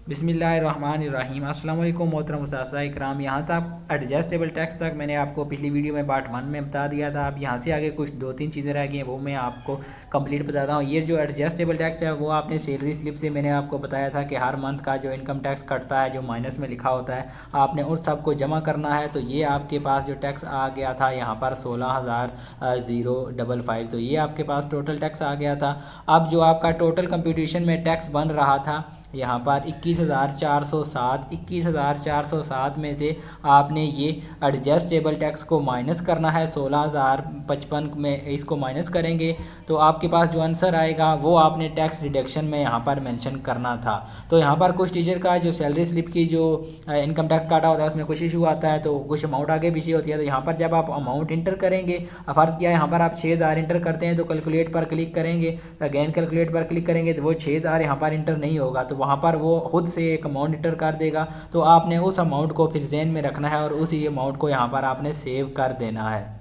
बिस्मिल्लाहिर्रहमानिर्रहीम। अस्सलाम वालेकुम मोहतरम मुसासा इकराम। यहाँ तक एडजस्टेबल टैक्स तक मैंने आपको पिछली वीडियो में पार्ट 1 में बता दिया था। अब यहाँ से आगे कुछ 2-3 चीज़ें रह गई हैं, वो मैं आपको कंप्लीट बताता हूँ। ये जो एडजस्टेबल टैक्स है वो आपने सैलरी स्लिप से मैंने आपको बताया था कि हर मंथ का जो इनकम टैक्स कटता है, जो माइनस में लिखा होता है, आपने उस सब को जमा करना है। तो ये आपके पास जो टैक्स आ गया था यहाँ पर 16,055, तो ये आपके पास टोटल टैक्स आ गया था। अब जो आपका टोटल कंप्यूटेशन में टैक्स बन रहा था यहाँ पर 21,407 में से आपने ये एडजस्टेबल टैक्स को माइनस करना है। 16,055 में इसको माइनस करेंगे तो आपके पास जो आंसर आएगा वो आपने टैक्स रिडक्शन में यहाँ पर मेंशन करना था। तो यहाँ पर कुछ टीचर का जो सैलरी स्लिप की जो इनकम टैक्स काटा होता है उसमें कुछ इशू आता है, तो कुछ अमाउंट आगे पीछे होती है। तो यहाँ पर जब आप अमाउंट इंटर करेंगे, फ़र्ज़ किया यहाँ पर आप 6,000 इंटर करते हैं तो कैलकुलेट पर क्लिक करेंगे, अगेन कैलकुलेट पर क्लिक करेंगे तो वो 6,000 यहाँ पर इंटर नहीं होगा, तो वहाँ पर वो खुद से एक अमाउंट इंटर कर देगा। तो आपने उस अमाउंट को फिर ज़हन में रखना है और उसी अमाउंट को यहाँ पर आपने सेव कर देना है।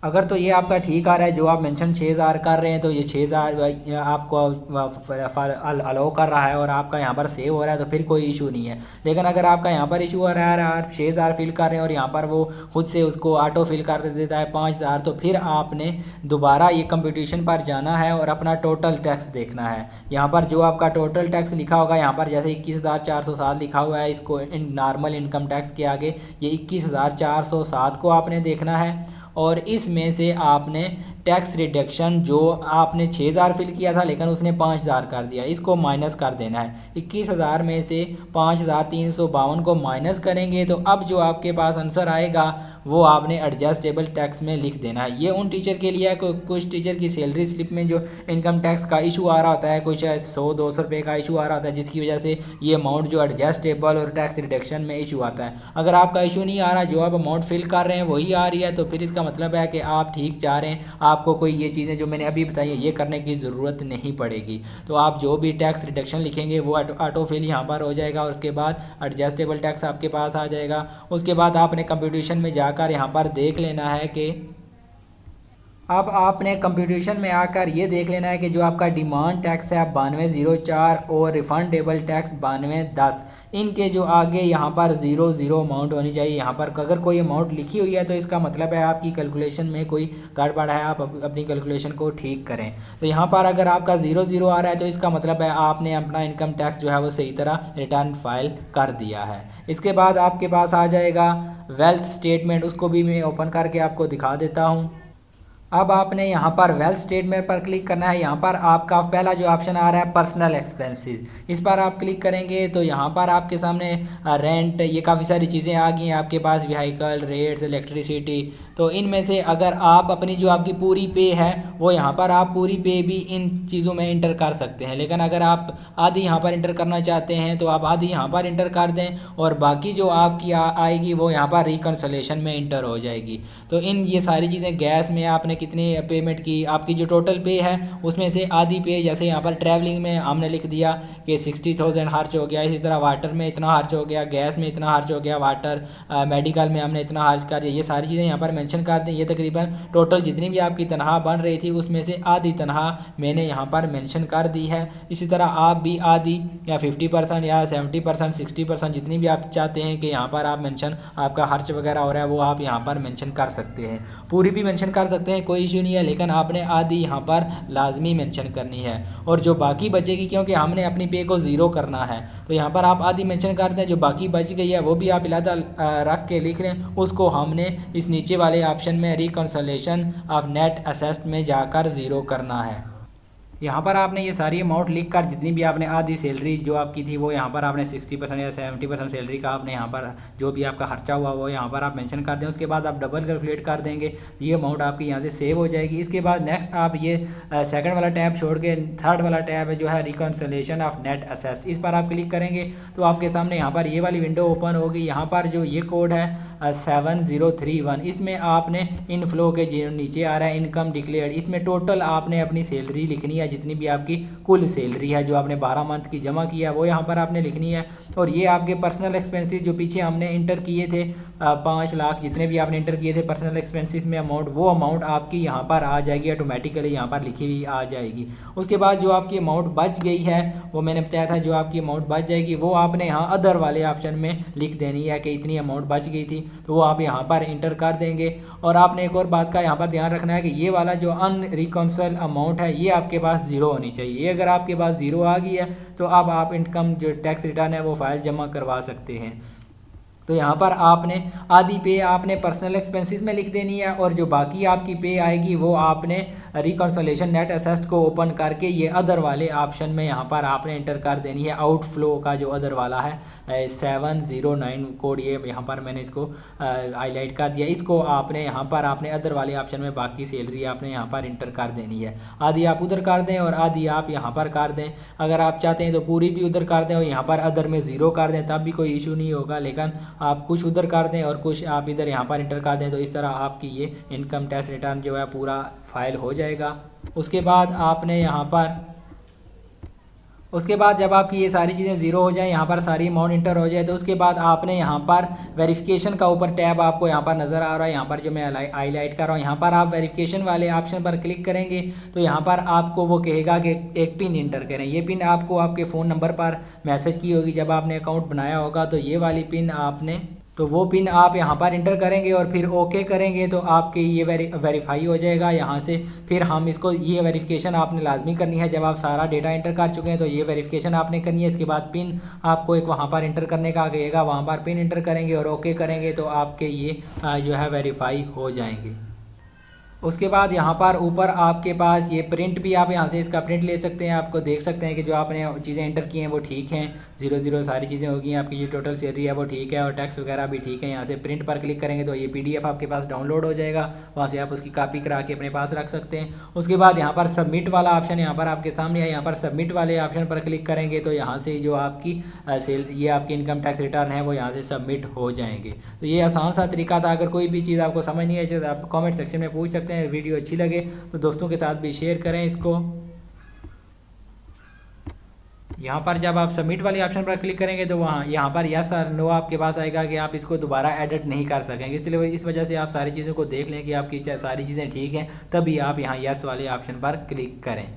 अगर तो ये आपका ठीक आ रहा है, जो आप मेंशन 6,000 कर रहे हैं, तो ये 6,000 आपको अलाउ कर रहा है और आपका यहाँ पर सेव हो रहा है, तो फिर कोई इशू नहीं है। लेकिन अगर आपका यहाँ पर इशू आ रहा है, आप 6,000 फिल कर रहे हैं और यहाँ पर वो खुद से उसको ऑटो फिल कर देता है 5,000, तो फिर आपने दोबारा ये कंपटीशन पर जाना है और अपना टोटल टैक्स देखना है। यहाँ पर जो आपका टोटल टैक्स लिखा होगा, यहाँ पर जैसे 21,407 लिखा हुआ है, इसको नॉर्मल इनकम टैक्स के आगे ये 21,407 को आपने देखना है और इसमें से आपने टैक्स रिडक्शन जो आपने 6,000 फिल किया था लेकिन उसने 5,000 कर दिया, इसको माइनस कर देना है। 21,000 में से 5,352 को माइनस करेंगे तो अब जो आपके पास आंसर आएगा वो आपने एडजस्टेबल टैक्स में लिख देना है। ये उन टीचर के लिए है, कुछ टीचर की सैलरी स्लिप में जो इनकम टैक्स का इशू आ रहा होता है, कुछ 100-200 रुपये का इशू आ रहा होता है, जिसकी वजह से ये अमाउंट जो एडजस्टेबल और टैक्स रिडक्शन में इशू आता है। अगर आपका इशू नहीं आ रहा, जो आप अमाउंट फिल कर रहे हैं वही आ रही है, तो फिर इसका मतलब है कि आप ठीक जा रहे हैं, आपको कोई ये चीज़ें जो मैंने अभी बताई ये करने की ज़रूरत नहीं पड़ेगी। तो आप जो भी टैक्स रिडक्शन लिखेंगे वो ऑटो फिल यहाँ पर हो जाएगा और उसके बाद एडजस्टेबल टैक्स आपके पास आ जाएगा। उसके बाद आपने कंप्यूटेशन में जाकर यहाँ पर देख लेना है कि अब आपने कंप्यूटेशन में आकर ये देख लेना है कि जो आपका डिमांड टैक्स है 9204 और रिफंडेबल टैक्स 9210, इनके जो आगे यहाँ पर 00 अमाउंट होनी चाहिए। यहाँ पर अगर कोई अमाउंट लिखी हुई है तो इसका मतलब है आपकी कैलकुलेशन में कोई गड़बड़ है, आप अपनी कैलकुलेशन को ठीक करें। तो यहाँ पर अगर आपका 00 आ रहा है तो इसका मतलब है आपने अपना इनकम टैक्स जो है वो सही तरह रिटर्न फाइल कर दिया है। इसके बाद आपके पास आ जाएगा वेल्थ स्टेटमेंट, उसको भी मैं ओपन करके आपको दिखा देता हूँ। अब आपने यहाँ पर वेल्थ स्टेटमेंट पर क्लिक करना है। यहाँ पर आपका पहला जो ऑप्शन आ रहा है पर्सनल एक्सपेंसेस, इस पर आप क्लिक करेंगे तो यहाँ पर आपके सामने रेंट, ये काफ़ी सारी चीज़ें आ गई हैं आपके पास, व्हीकल रेट्स, इलेक्ट्रिसिटी। तो इनमें से अगर आप अपनी जो आपकी पूरी पे है वो यहाँ पर आप पूरी पे भी इन चीज़ों में इंटर कर सकते हैं, लेकिन अगर आप आधी यहाँ पर इंटर करना चाहते हैं तो आप आधी यहाँ पर इंटर कर दें और बाकी जो आपकी आएगी वो यहाँ पर रिकन्सलेशन में इंटर हो जाएगी। तो इन ये सारी चीज़ें, गैस में आपने कितनी पेमेंट की, आपकी जो टोटल पे है उसमें से आधी पे, जैसे यहाँ पर ट्रैवलिंग में हमने लिख दिया कि 60,000 खर्च हो गया, इसी तरह वाटर में इतना खर्च हो गया, गैस में इतना खर्च हो गया, वाटर मेडिकल में हमने इतना खर्च कर दिया, ये सारी चीज़ें यहाँ पर मेंशन कर दें। ये तकरीबन टोटल जितनी भी आपकी तनख्वाह बन रही थी उसमें से आधी तनख्वाह मैंने यहाँ पर मेंशन कर दी है। इसी तरह आप भी आधी या 50% या 70%, 60% जितनी भी आप चाहते हैं कि यहाँ पर आप मेंशन आपका खर्च वगैरह हो रहा है वो आप यहाँ पर मेंशन कर सकते हैं। पूरी भी मेंशन कर सकते हैं, कोई इशू नहीं है, लेकिन आपने आधी यहाँ पर लाजमी मेंशन करनी है और जो बाकी बचेगी, क्योंकि हमने अपनी पे को ज़ीरो करना है, तो यहाँ पर आप आधी मेंशन कर दें। जो बाकी बच गई है वो भी आप इलादा रख के लिख लें, उसको हमने इस नीचे वाले ऑप्शन में रिकन्सलेशन ऑफ नेट असेस्ट में जाकर ज़ीरो करना है। यहाँ पर आपने ये सारी अमाउंट लिख कर जितनी भी आपने आधी सैलरी जो आपकी थी वो यहाँ पर आपने 60% या 70% सैलरी का आपने यहाँ पर जो भी आपका खर्चा हुआ वो यहाँ पर आप मेंशन कर दें। उसके बाद आप डबल कैलकुलेट कर देंगे तो ये अमाउंट आपकी यहाँ से सेव हो जाएगी। इसके बाद नेक्स्ट आप ये सेकंड वाला टैब छोड़ के थर्ड वाला टैब है जो है रिकन्सलेशन ऑफ नेट असेस्ट, इस पर आप क्लिक करेंगे तो आपके सामने यहाँ पर ये वाली विंडो ओपन होगी। यहाँ पर जो ये कोड है 7031, इसमें आपने इनफ्लो के जो नीचे आ रहा है इनकम डिक्लेयर्ड, इसमें टोटल आपने अपनी सैलरी लिखनी है जितनी भी आपकी कुल सैलरी है जो आपने 12 मंथ की जमा किया है वो यहाँ पर आपने लिखनी है। और ये आपके पर्सनल एक्सपेंसेस जो पीछे हमने इंटर किए थे 5 लाख जितने भी आपने इंटर किए थे पर्सनल एक्सपेंसेस में अमाउंट, वो अमाउंट आपकी यहाँ पर आ जाएगी, ऑटोमेटिकली यहाँ पर लिखी हुई आ जाएगी। उसके बाद जो आपकी अमाउंट बच गई है वो मैंने बताया था, जो आपकी अमाउंट बच जाएगी वो आपने यहाँ अदर वाले ऑप्शन में लिख देनी है कि इतनी अमाउंट बच गई थी, तो वो आप यहाँ पर इंटर कर देंगे। और आपने एक और बात का यहाँ पर ध्यान रखना है कि ये वाला जो अनरिकॉन्सिल अमाउंट है ये आपके पास ज़ीरो होनी चाहिए। ये अगर आपके पास ज़ीरो आ गई है तो अब आप इनकम जो टैक्स रिटर्न है वो फाइल जमा करवा सकते हैं। तो यहाँ पर आपने आधी पे आपने पर्सनल एक्सपेंसेस में लिख देनी है और जो बाकी आपकी पे आएगी वो आपने रिकॉन्सलेशन नेट असेस्ट को ओपन करके ये अदर वाले ऑप्शन में यहाँ पर आपने इंटर कर देनी है। आउटफ्लो का जो अदर वाला है 709 कोड, ये यहाँ पर मैंने इसको हाईलाइट कर दिया, इसको आपने यहाँ पर आपने अदर वाले ऑप्शन में बाकी सैलरी आपने यहाँ पर इंटर कर देनी है। आधी आप उधर कर दें और आधी आप यहाँ पर कर दें। अगर आप चाहते हैं तो पूरी भी उधर कर दें और यहाँ पर अदर में ज़ीरो कर दें, तब भी कोई इशू नहीं होगा। लेकिन आप कुछ उधर कर दें और कुछ आप इधर यहाँ पर इंटर कर दें, तो इस तरह आपकी ये इनकम टैक्स रिटर्न जो है पूरा फाइल हो जाएगा। उसके बाद आपने यहाँ पर उसके बाद जब आपकी ये सारी चीज़ें ज़ीरो हो जाएं, यहाँ पर सारी अमाउंट इंटर हो जाए, तो उसके बाद आपने यहाँ पर वेरिफिकेशन का ऊपर टैब आपको यहाँ पर नज़र आ रहा है, यहाँ पर जो मैं हाईलाइट कर रहा हूँ, यहाँ पर आप वेरिफिकेशन वाले ऑप्शन पर क्लिक करेंगे तो यहाँ पर आपको वो कहेगा कि एक पिन इंटर करें। ये पिन आपको आपके फ़ोन नंबर पर मैसेज की होगी जब आपने अकाउंट बनाया होगा, तो ये वाली पिन आपने वो पिन आप यहाँ पर इंटर करेंगे और फिर ओके करेंगे तो आपके ये वेरीफाई हो जाएगा यहाँ से। फिर हम इसको ये वेरिफिकेशन आपने लाजमी करनी है, जब आप सारा डेटा इंटर कर चुके हैं तो ये वेरिफिकेशन आपने करनी है। इसके बाद पिन आपको एक वहाँ पर इंटर करने का कहेगा, वहाँ पर पिन इंटर करेंगे और ओके करेंगे तो आपके ये जो है वेरीफाई हो जाएंगे। उसके बाद यहाँ पर ऊपर आपके पास ये प्रिंट भी, आप यहाँ से इसका प्रिंट ले सकते हैं। आपको देख सकते हैं कि जो आपने चीज़ें एंटर की हैं वो ठीक हैं, 00 सारी चीज़ें होगी, आपकी जो टोटल सैलरी है वो ठीक है और टैक्स वगैरह भी ठीक है। यहाँ से प्रिंट पर क्लिक करेंगे तो ये PDF आपके पास डाउनलोड हो जाएगा, वहाँ से आप उसकी कॉपी करा के अपने पास रख सकते हैं। उसके बाद यहाँ पर सबमिट वाला ऑप्शन यहाँ पर आपके सामने है, यहाँ पर सबमिट वाले ऑप्शन पर क्लिक करेंगे तो यहाँ से जो आपकी ये आपकी इनकम टैक्स रिटर्न है वो यहाँ से सबमिट हो जाएंगे। तो ये आसान सा तरीका था। अगर कोई भी चीज़ आपको समझ नहीं आई तो आप कमेंट सेक्शन में पूछ सकते हैं। वीडियो अच्छी लगे तो दोस्तों के साथ भी शेयर करें इसको। यहाँ पर जब आप सबमिट वाले ऑप्शन पर क्लिक करेंगे तो वहाँ यहाँ पर यस और नो आपके पास आएगा कि आप इसको दोबारा एडिट नहीं कर सकेंगे, इसलिए इस वजह से आप सारी चीज़ों को देख लें कि आपकी सारी चीज़ें ठीक हैं, तभी आप यहाँ यस वाले ऑप्शन पर क्लिक करें।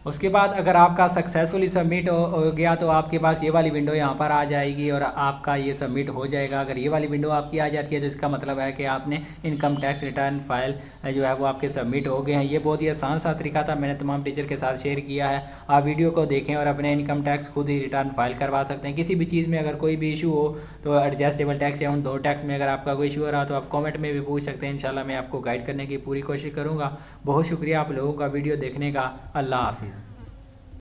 उसके बाद अगर आपका सक्सेसफुली सबमिट हो गया तो आपके पास ये वाली विंडो यहाँ पर आ जाएगी और आपका ये सबमिट हो जाएगा। अगर ये वाली विंडो आपकी आ जाती है तो इसका मतलब है कि आपने इनकम टैक्स रिटर्न फाइल जो है वो आपके सबमिट हो गए हैं। ये बहुत ही आसान सा तरीका था, मैंने तमाम टीचर के साथ शेयर किया है। आप वीडियो को देखें और अपने इनकम टैक्स खुद ही रिटर्न फाइल करवा सकते हैं। किसी भी चीज़ में अगर कोई भी इशू हो तो एडजस्टेबल टैक्स या उन दो टैक्स में अगर आपका कोई इशू हो रहा तो आप कॉमेंट में भी पूछ सकते हैं। इंशाल्लाह मैं आपको गाइड करने की पूरी कोशिश करूँगा। बहुत शुक्रिया आप लोगों का वीडियो देखने का। अल्लाह हाफिज़।